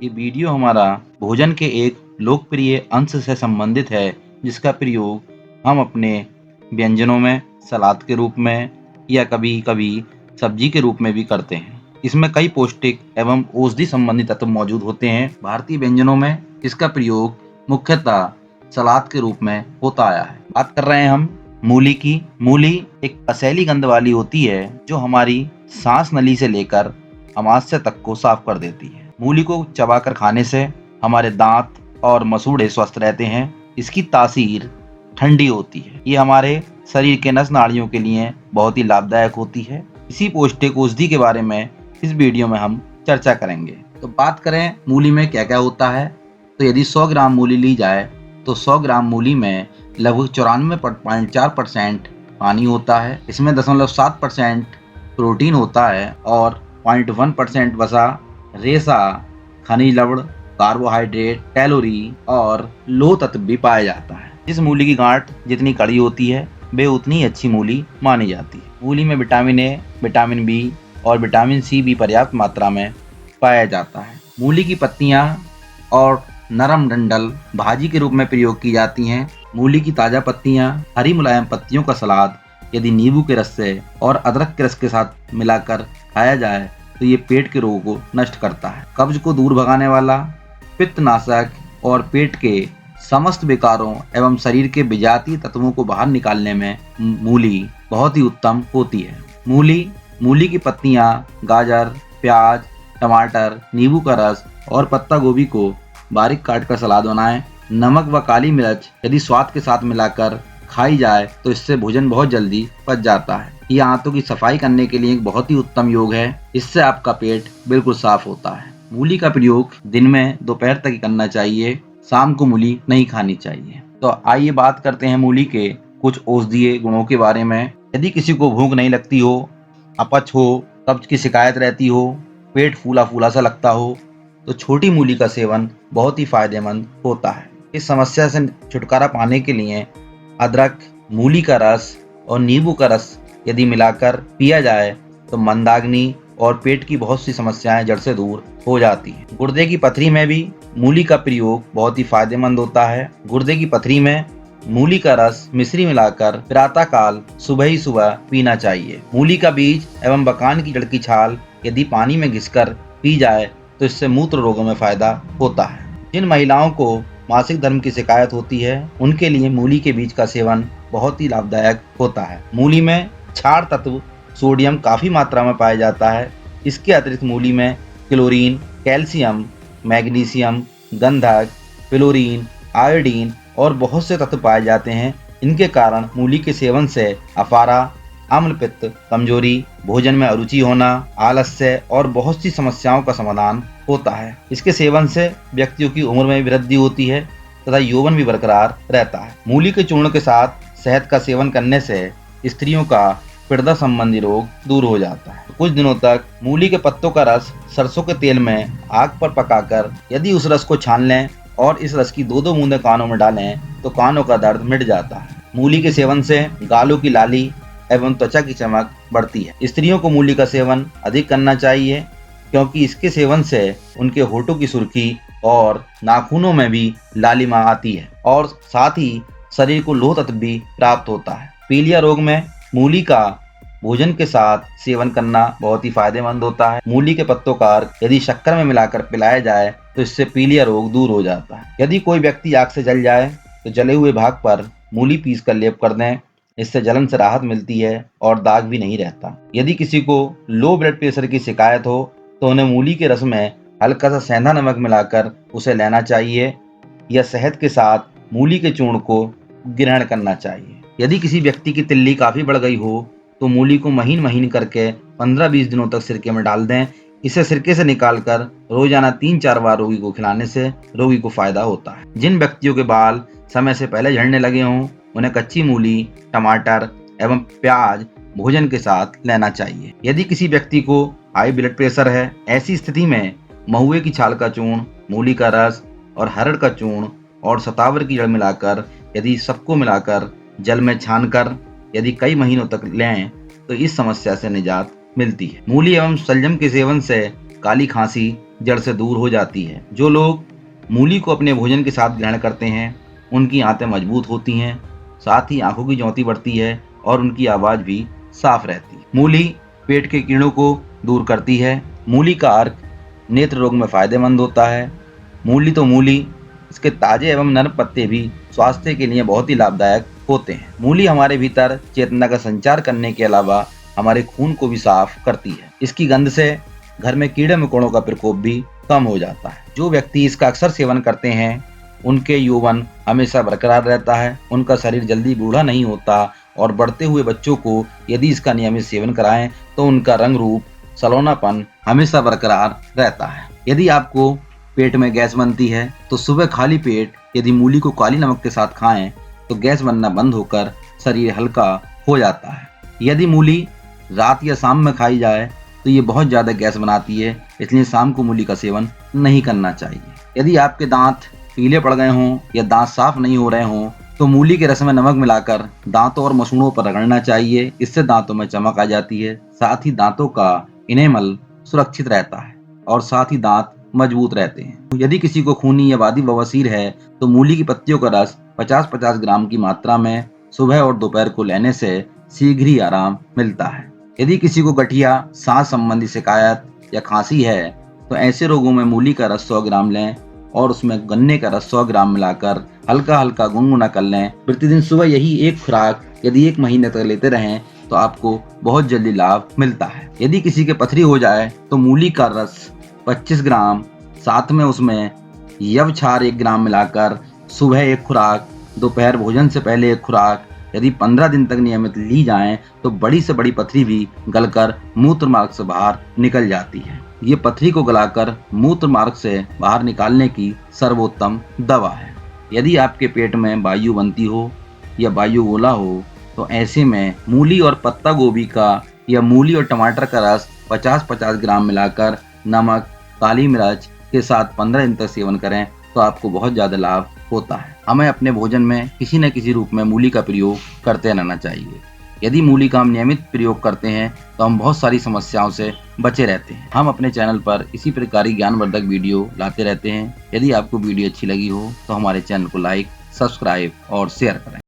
ये वीडियो हमारा भोजन के एक लोकप्रिय अंश से संबंधित है, जिसका प्रयोग हम अपने व्यंजनों में, सलाद के रूप में या कभी-कभी सब्जी के रूप में भी करते हैं। इसमें कई पौष्टिक एवं औषधि संबंधी तत्व मौजूद होते हैं। भारतीय व्यंजनों में इसका प्रयोग मुख्यतः सलाद के रूप में होता आया है। बात कर रहे हैं हम मूली की। मूली एक असैली गंध वाली होती है, जो हमारी सांस नली से लेकर अमाशय तक को साफ कर देती है। मूली को चबाकर खाने से हमारे दांत और मसूड़े स्वस्थ रहते हैं। इसकी तासीर ठंडी होती है। ये हमारे शरीर के नस नाड़ियों के लिए बहुत ही लाभदायक होती है। इसी पौष्टिक औषधि के बारे में इस वीडियो में हम चर्चा करेंगे। तो बात करें मूली में क्या क्या होता है, तो यदि 100 ग्राम मूली ली जाए तो 100 ग्राम मूली में लगभग 94.4% पानी होता है। इसमें 0.7% प्रोटीन होता है और 0.1% वसा, रेशा, खनिज लवण, कार्बोहाइड्रेट, कैलोरी और लोह तत्व भी पाया जाता है। जिस मूली की गांठ जितनी कड़ी होती है, वे उतनी ही अच्छी मूली मानी जाती है। मूली में विटामिन ए, विटामिन बी और विटामिन सी भी पर्याप्त मात्रा में पाया जाता है। मूली की पत्तियां और नरम डंठल भाजी के रूप में प्रयोग की जाती हैं। मूली की ताजा पत्तियां, हरी मुलायम पत्तियों का सलाद यदि नींबू के रस से और अदरक के रस के साथ मिलाकर खाया जाए तो ये पेट के रोगों को नष्ट करता है। कब्ज को दूर भगाने वाला, पित्तनाशक और पेट के समस्त विकारों एवं शरीर के विजातीय तत्वों को बाहर निकालने में मूली बहुत ही उत्तम होती है। मूली की पत्तियां, गाजर, प्याज, टमाटर, नींबू का रस और पत्ता गोभी को बारीक काट कर सलाद बनाएं। नमक व काली मिर्च यदि स्वाद के साथ मिलाकर खाई जाए तो इससे भोजन बहुत जल्दी पच जाता है। ये आंतों की सफाई करने के लिए एक बहुत ही उत्तम योग है। इससे आपका पेट बिल्कुल साफ होता है। मूली का प्रयोग दिन में दोपहर तक ही करना चाहिए। शाम को मूली नहीं खानी चाहिए। तो आइए बात करते हैं मूली के कुछ औषधीय गुणों के बारे में। यदि किसी को भूख नहीं लगती हो, अपच हो, कब्ज की शिकायत रहती हो, पेट फूला फूला सा लगता हो, तो छोटी मूली का सेवन बहुत ही फायदेमंद होता है। इस समस्या से छुटकारा पाने के लिए अदरक, मूली का रस और नींबू का रस यदि मिलाकर पिया जाए तो मंदाग्नि और पेट की बहुत सी समस्याएं जड़ से दूर हो जाती हैं। गुर्दे की पथरी में भी मूली का प्रयोग बहुत ही फायदेमंद होता है। गुर्दे की पथरी में मूली का रस मिश्री मिलाकर प्रातः काल सुबह ही सुबह पीना चाहिए। मूली का बीज एवं बकान की जड़ की छाल यदि पानी में घिसकर पी जाए तो इससे मूत्र रोगों में फायदा होता है। जिन महिलाओं को मासिक धर्म की शिकायत होती है, उनके लिए मूली के बीज का सेवन बहुत ही लाभदायक होता है। मूली में क्षार तत्व सोडियम काफी मात्रा में पाया जाता है। इसके अतिरिक्त मूली में क्लोरीन, कैल्शियम, मैग्नीशियम, गंधक, फ्लोरीन, आयोडीन और बहुत से तत्व पाए जाते हैं। इनके कारण मूली के सेवन से अफारा, अम्ल पित्त, कमजोरी, भोजन में अरुचि होना, आलस्य और बहुत सी समस्याओं का समाधान होता है। इसके सेवन से व्यक्तियों की उम्र में वृद्धि होती है तथा यौवन भी बरकरार रहता है। मूली के चूर्ण के साथ शहद का सेवन करने से स्त्रियों का पित्त संबंधी रोग दूर हो जाता है। कुछ दिनों तक मूली के पत्तों का रस सरसों के तेल में आग पर पकाकर यदि उस रस को छान लें और इस रस की 2-2 बूंदें कानों में डालें तो कानों का दर्द मिट जाता है। मूली के सेवन से गालों की लाली एवं त्वचा की चमक बढ़ती है। स्त्रियों को मूली का सेवन अधिक करना चाहिए क्योंकि इसके सेवन से उनके होठों की सुर्खी और नाखूनों में भी लालिमा आती है और साथ ही शरीर को लोह तत्व भी प्राप्त होता है। पीलिया रोग में मूली का भोजन के साथ सेवन करना बहुत ही फायदेमंद होता है। मूली के पत्तों का अर्क यदि शक्कर में मिलाकर पिलाया जाए तो इससे पीलिया रोग दूर हो जाता है। यदि कोई व्यक्ति आग से जल जाए तो जले हुए भाग पर मूली पीस कर लेप कर दें। इससे जलन से राहत मिलती है और दाग भी नहीं रहता। यदि किसी को लो ब्लड प्रेशर की शिकायत हो तो उन्हें मूली के रस में हल्का सा सेंधा नमक मिलाकर उसे लेना चाहिए या शहद के साथ मूली के चूर्ण को ग्रहण करना चाहिए। यदि किसी व्यक्ति की तिल्ली काफी बढ़ गई हो तो मूली को महीन महीन करके 15-20 दिनों तक सिरके में डाल दें। इसे सिरके से निकालकर रोजाना 3-4 बार रोगी को खिलाने से रोगी को फायदा होता है। जिन व्यक्तियों के बाल समय से पहले झड़ने लगे हों, उन्हें कच्ची मूली, टमाटर एवं प्याज भोजन के साथ लेना चाहिए। यदि किसी व्यक्ति को हाई ब्लड प्रेशर है, ऐसी स्थिति में महुए की छाल का चूर्ण, मूली का रस और हरड़ का चूर्ण और सतावर की जड़ मिलाकर यदि सबको मिलाकर जल में छानकर यदि कई महीनों तक लें तो इस समस्या से निजात मिलती है। मूली एवं शलजम के सेवन से काली खांसी, जड़ से दूर हो जाती है। जो लोग मूली को अपने भोजन के साथ ग्रहण करते हैं उनकी आंतें मजबूत होती हैं, साथ ही आंखों की ज्योति बढ़ती है और उनकी आवाज भी साफ रहती है। मूली पेट के कीड़ों को दूर करती है। मूली का अर्क नेत्र रोग में फायदेमंद होता है। मूली तो मूली, इसके ताजे एवं नरम पत्ते भी स्वास्थ्य के लिए बहुत ही लाभदायक होते हैं। मूली हमारे भीतर चेतना का संचार करने के अलावा हमारे खून को भी साफ करती है। इसकी गंध से घर में कीड़े मकोड़ों का प्रकोप भी कम हो जाता है। जो व्यक्ति इसका अक्सर सेवन करते हैं उनके यौवन हमेशा बरकरार रहता है, उनका शरीर जल्दी बूढ़ा नहीं होता और बढ़ते हुए बच्चों को यदि इसका नियमित सेवन कराएं तो उनका रंग रूप, सलोनापन हमेशा बरकरार रहता है। यदि आपको पेट में गैस बनती है तो सुबह खाली पेट यदि मूली को काली नमक के साथ खाएं तो गैस बनना बंद होकर शरीर हल्का हो जाता है। यदि मूली रात या शाम में खाई जाए तो ये बहुत ज़्यादा गैस बनाती है, इसलिए शाम को मूली का सेवन नहीं करना चाहिए। यदि आपके दांत पीले पड़ गए हों या दांत साफ नहीं हो रहे हों तो मूली के रस में नमक मिलाकर दांतों और मसूड़ों पर रगड़ना चाहिए। इससे दांतों में चमक आ जाती है, साथ ही दांतों का इनेमल सुरक्षित रहता है और साथ ही दांत मजबूत रहते हैं। यदि किसी को खूनी या वादी बवासीर है तो मूली की पत्तियों का रस 50-50 ग्राम की मात्रा में सुबह और दोपहर को लेने से शीघ्र ही आराम मिलता है। यदि किसी को गठिया, सांस संबंधी शिकायत या खांसी है तो ऐसे रोगों में मूली का रस 100 ग्राम लें और उसमें गन्ने का रस 100 ग्राम मिलाकर हल्का हल्का गुनगुना कर लें। प्रतिदिन सुबह यही एक खुराक यदि 1 महीने तक लेते रहें तो आपको बहुत जल्दी लाभ मिलता है। यदि किसी के पथरी हो जाए तो मूली का रस 25 ग्राम, साथ में उसमें यवक्षार 1 ग्राम मिलाकर सुबह एक खुराक, दोपहर भोजन से पहले एक खुराक यदि 15 दिन तक नियमित ली जाएं तो बड़ी से बड़ी पथरी भी गलकर मूत्र मार्ग से बाहर निकल जाती है। ये पथरी को गलाकर मूत्र मार्ग से बाहर निकालने की सर्वोत्तम दवा है। यदि आपके पेट में वायु बनती हो या वायु गोला हो तो ऐसे में मूली और पत्ता गोभी का या मूली और टमाटर का रस 50-50 ग्राम मिलाकर नमक, काली मिर्च के साथ 15 दिन तक सेवन करें तो आपको बहुत ज़्यादा लाभ होता है। हमें अपने भोजन में किसी न किसी रूप में मूली का प्रयोग करते रहना चाहिए। यदि मूली का हम नियमित प्रयोग करते हैं तो हम बहुत सारी समस्याओं से बचे रहते हैं। हम अपने चैनल पर इसी प्रकार की ज्ञानवर्धक वीडियो लाते रहते हैं। यदि आपको वीडियो अच्छी लगी हो तो हमारे चैनल को लाइक, सब्सक्राइब और शेयर करें।